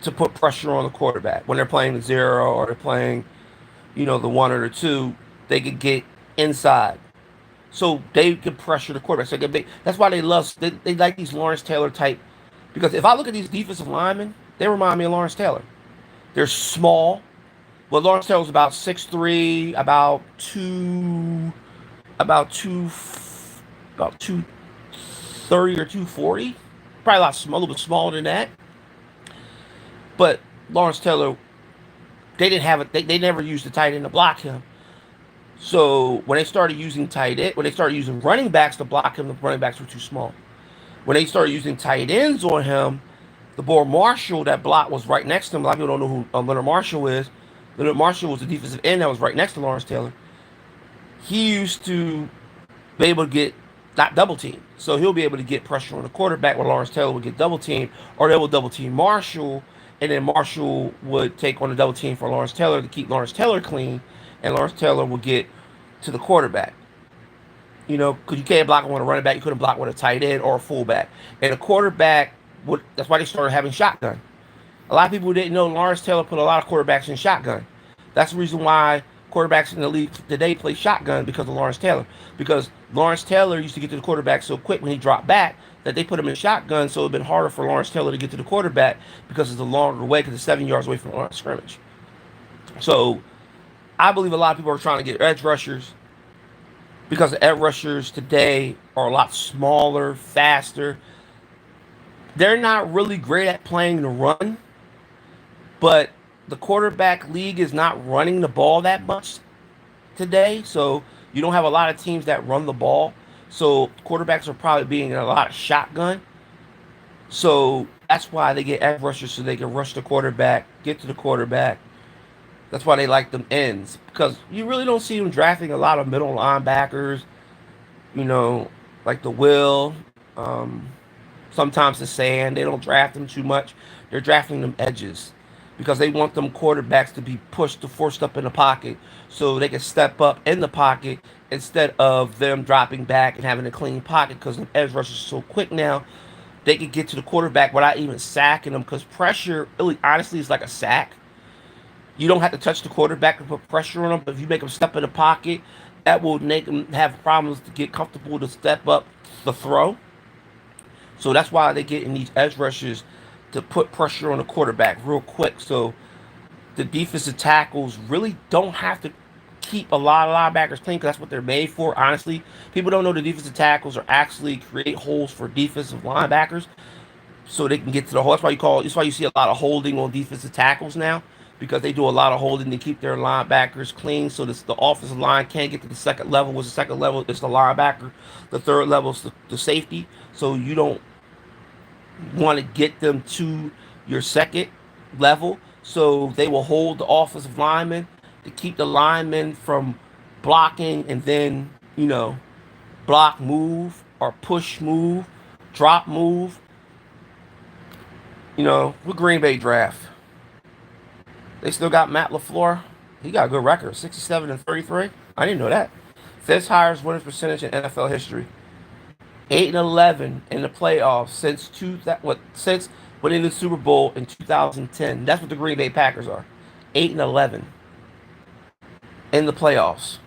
to put pressure on the quarterback when they're playing the zero or they're playing, the one or the two. They could get inside so they can pressure the quarterback. So that's why they like these Lawrence Taylor type. Because if I look at these defensive linemen, they remind me of Lawrence Taylor. They're small. Well, Lawrence Taylor's about 6'3", about two, about 230 or 240. Probably a little bit smaller than that. But Lawrence Taylor, they didn't have it. They never used the tight end to block him. So when they started using tight end, when they started using running backs to block him, the running backs were too small. When they started using tight ends on him, the boy Marshall, that block was right next to him. A lot of people don't know who Leonard Marshall is. Leonard Marshall was the defensive end that was right next to Lawrence Taylor. He used to be able to get not double team. So he'll be able to get pressure on the quarterback where Lawrence Taylor would get double team, or they would double team Marshall, and then Marshall would take on the double team for Lawrence Taylor to keep Lawrence Taylor clean, and Lawrence Taylor would get to the quarterback. Because you can't block him with a running back, you couldn't block with a tight end or a fullback. And a quarterback would. That's why they started having shotgun. A lot of people didn't know Lawrence Taylor put a lot of quarterbacks in shotgun. That's the reason why quarterbacks in the league today play shotgun because of Lawrence Taylor. Because Lawrence Taylor used to get to the quarterback so quick when he dropped back that they put him in shotgun, so it'd been harder for Lawrence Taylor to get to the quarterback because it's a longer way because it's 7 yards away from the line of scrimmage. So I believe a lot of people are trying to get edge rushers because the edge rushers today are a lot smaller, faster. They're not really great at playing the run, but the quarterback league is not running the ball that much today. So you don't have a lot of teams that run the ball. So quarterbacks are probably being in a lot of shotgun. So that's why they get edge rushers so they can rush the quarterback, get to the quarterback. That's why they like them ends because you really don't see them drafting a lot of middle linebackers, you know, like the Will. Um, Sometimes the Sand. They don't draft them too much. They're drafting them edges because they want them quarterbacks to be pushed to forced up in the pocket so they can step up in the pocket instead of them dropping back and having a clean pocket because the edge rushers are so quick now. They can get to the quarterback without even sacking them because pressure, really, honestly, is like a sack. You don't have to touch the quarterback to put pressure on them, but if you make them step in the pocket, that will make them have problems to get comfortable to step up the throw. So that's why they get in these edge rushes to put pressure on the quarterback real quick. So the defensive tackles really don't have to keep a lot of linebackers clean because that's what they're made for. Honestly, people don't know the defensive tackles are actually create holes for defensive linebackers so they can get to the hole. That's why you see a lot of holding on defensive tackles now because they do a lot of holding to keep their linebackers clean. So the offensive line can't get to the second level. What's the second level? It's the linebacker. The third level is the safety. So you don't want to get them to your second level. So they will hold the offensive lineman to keep the lineman from blocking and then, block move or push move, drop move. With Green Bay draft, they still got Matt LaFleur. He got a good record, 67-33. I didn't know that. Fifth highest winners percentage in NFL history. 8-11 in the playoffs since winning the Super Bowl in 2010. That's what the Green Bay Packers are. 8-11 in the playoffs.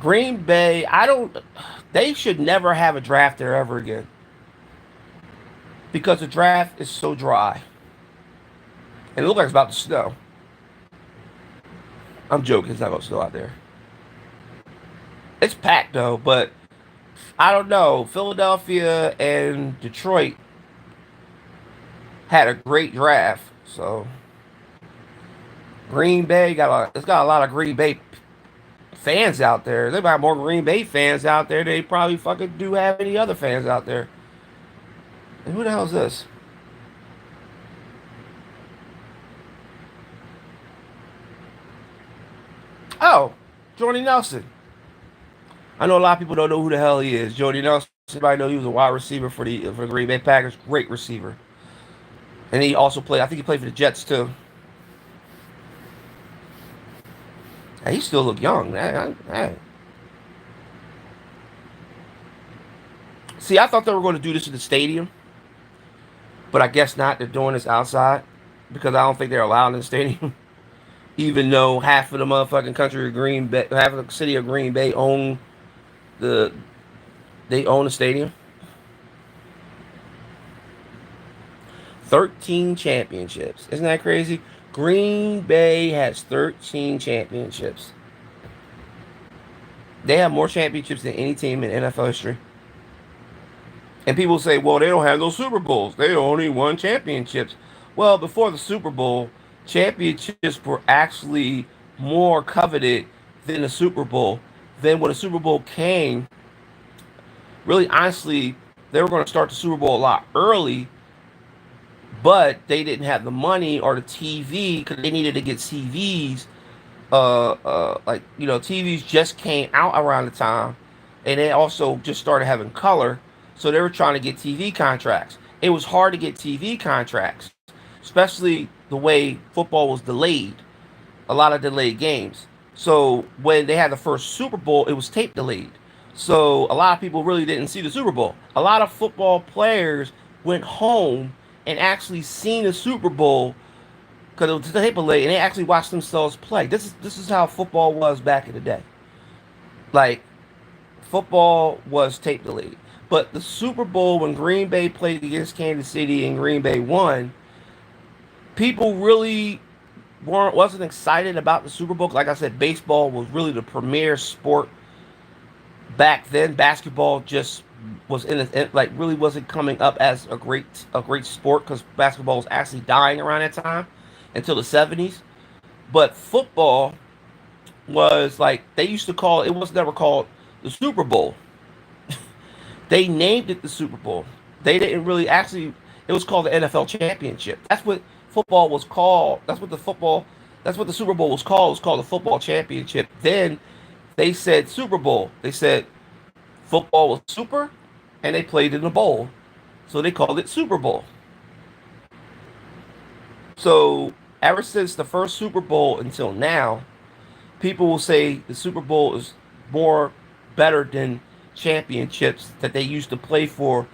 Green Bay, they should never have a draft there ever again because the draft is so dry. And it looks like it's about to snow. I'm joking, it's not going to snow out there. It's packed though, but I don't know. Philadelphia and Detroit had a great draft. So Green Bay it's got a lot of Green Bay fans out there. They got more Green Bay fans out there than they probably fucking do have any other fans out there. And who the hell is this? Oh, Jordy Nelson. I know a lot of people don't know who the hell he is. Jordy Nelson. Everybody know he was a wide receiver for the Green Bay Packers. Great receiver. And he also played. I think he played for the Jets too. And he still look young. See, I thought they were going to do this in the stadium, but I guess not. They're doing this outside because I don't think they're allowed in the stadium. Even though half of the motherfucking country of Green Bay, half of the city of Green Bay own the they own the stadium. 13 championships. Isn't that crazy? Green Bay has 13 championships. They have more championships than any team in NFL history. And people say, well, they don't have those Super Bowls. They only won championships. Well, before the Super Bowl, championships were actually more coveted than the Super Bowl. Then when the Super Bowl came, really honestly, they were going to start the Super Bowl a lot early, but they didn't have the money or the TV because they needed to get TVs. Like TVs just came out around the time, and they also just started having color, so they were trying to get TV contracts. It was hard to get TV contracts, especially the way football was delayed. A lot of delayed games. So when they had the first Super Bowl, it was tape delayed. So a lot of people really didn't see the Super Bowl. A lot of football players went home and actually seen the Super Bowl because it was tape delayed, and they actually watched themselves play. This is how football was back in the day. Like football was tape delayed. But the Super Bowl when Green Bay played against Kansas City and Green Bay won, people really wasn't excited about the Super Bowl. Like I said, baseball was really the premier sport back then. Basketball just was like really wasn't coming up as a great sport because basketball was actually dying around that time until the 70s. But football was like they used to call it was never called the Super Bowl. They named it the Super Bowl. They didn't really actually. It was called the NFL Championship. That's what football was called. That's what the football. That's what the Super Bowl was called. It was called the Football Championship. Then they said Super Bowl. They said football was super, and they played in a bowl, so they called it Super Bowl. So ever since the first Super Bowl until now, people will say the Super Bowl is more better than championships that they used to play for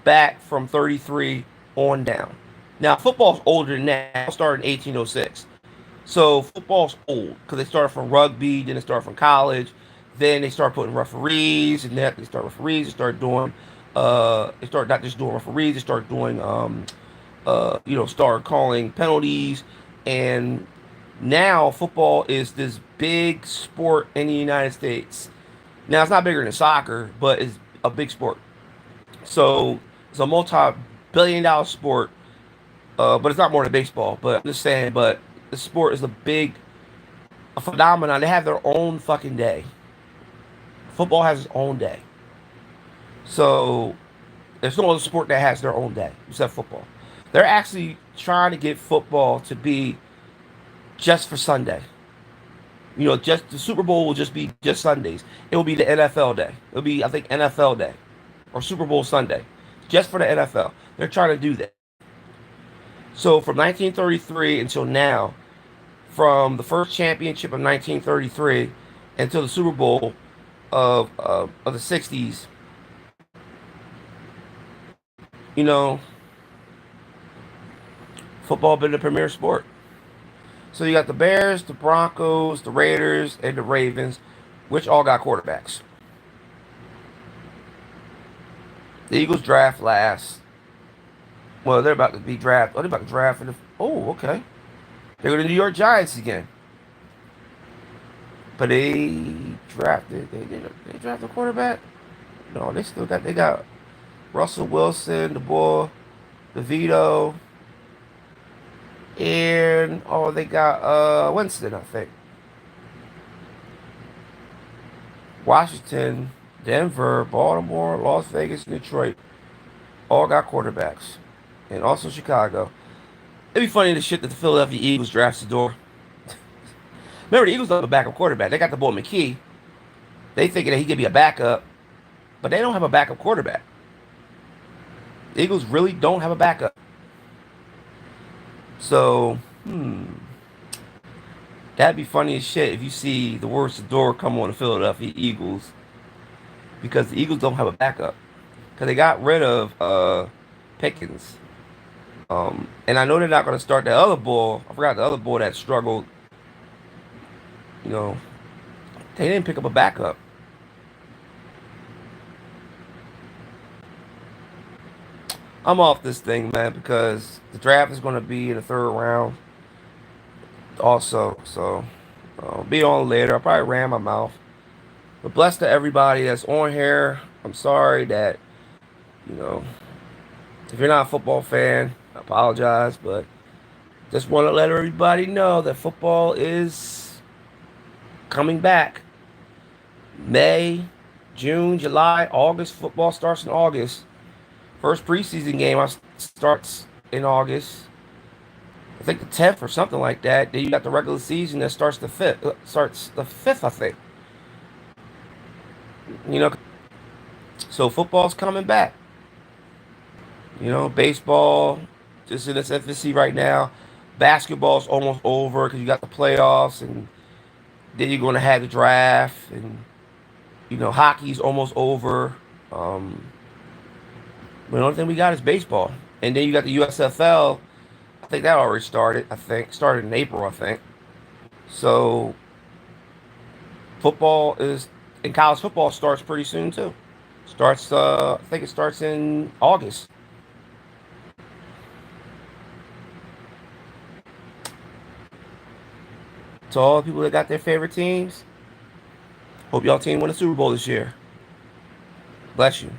back from 33 on down. Now, football's older than that. It started in 1806. So, football's old because they started from rugby, then they started from college, then they started putting referees, and then they started referees, they started doing, they started not just doing referees, they started doing, started calling penalties, and now football is this big sport in the United States. Now, it's not bigger than soccer, but it's a big sport. So it's a multi-billion-dollar sport, but it's not more than baseball. But I'm just saying, but the sport is a phenomenon. They have their own fucking day. Football has its own day. So there's no other sport that has their own day except football. They're actually trying to get football to be just for Sunday. Just the Super Bowl will just be just Sundays. It will be the NFL day. It'll be, I think, NFL day or Super Bowl Sunday, just for the NFL. They're trying to do that. So from 1933 until now, from the first championship of 1933 until the Super Bowl of the 60s, you know, football been the premier sport. So you got the Bears, the Broncos, the Raiders, and the Ravens, which all got quarterbacks. The Eagles draft last. Well, they're about to be drafted. Oh, they're about to draft in the. Oh, okay. They're going to New York Giants again. But they drafted. They drafted a quarterback. No, they got Russell Wilson, the boy, DeVito, and they got Winston, I think. Washington, Denver, Baltimore, Las Vegas, Detroit, all got quarterbacks, and also Chicago. It'd be funny the shit that the Philadelphia Eagles drafted door. Remember, the Eagles don't have a backup quarterback. They got the boy McKee. They thinking that he could be a backup, but they don't have a backup quarterback. The Eagles really don't have a backup. So, that'd be funny as shit if you see the worst door come on the Philadelphia Eagles because the Eagles don't have a backup because they got rid of Pickens. And I know they're not going to start that other bull. I forgot the other bull that struggled. You know, they didn't pick up a backup. I'm off this thing, man, because the draft is going to be in the third round also. So, be on later. I'll probably ram my mouth. But bless to everybody that's on here. I'm sorry that, you know, if you're not a football fan, I apologize. But just want to let everybody know that football is coming back. May, June, July, August. Football starts in August. First preseason game starts in August. I think the 10th or something like that. Then you got the regular season that starts the 5th. Starts the 5th, I think. You know, so football's coming back. You know, baseball just in its infancy right now. Basketball's almost over because you got the playoffs, and then you're going to have the draft, and hockey's almost over. The only thing we got is baseball, and then you got the USFL. I think that already started. I think started in April. I think so. Football is and college football starts pretty soon too. Starts. I think it starts in August. To all the people that got their favorite teams, hope y'all team win the Super Bowl this year. Bless you.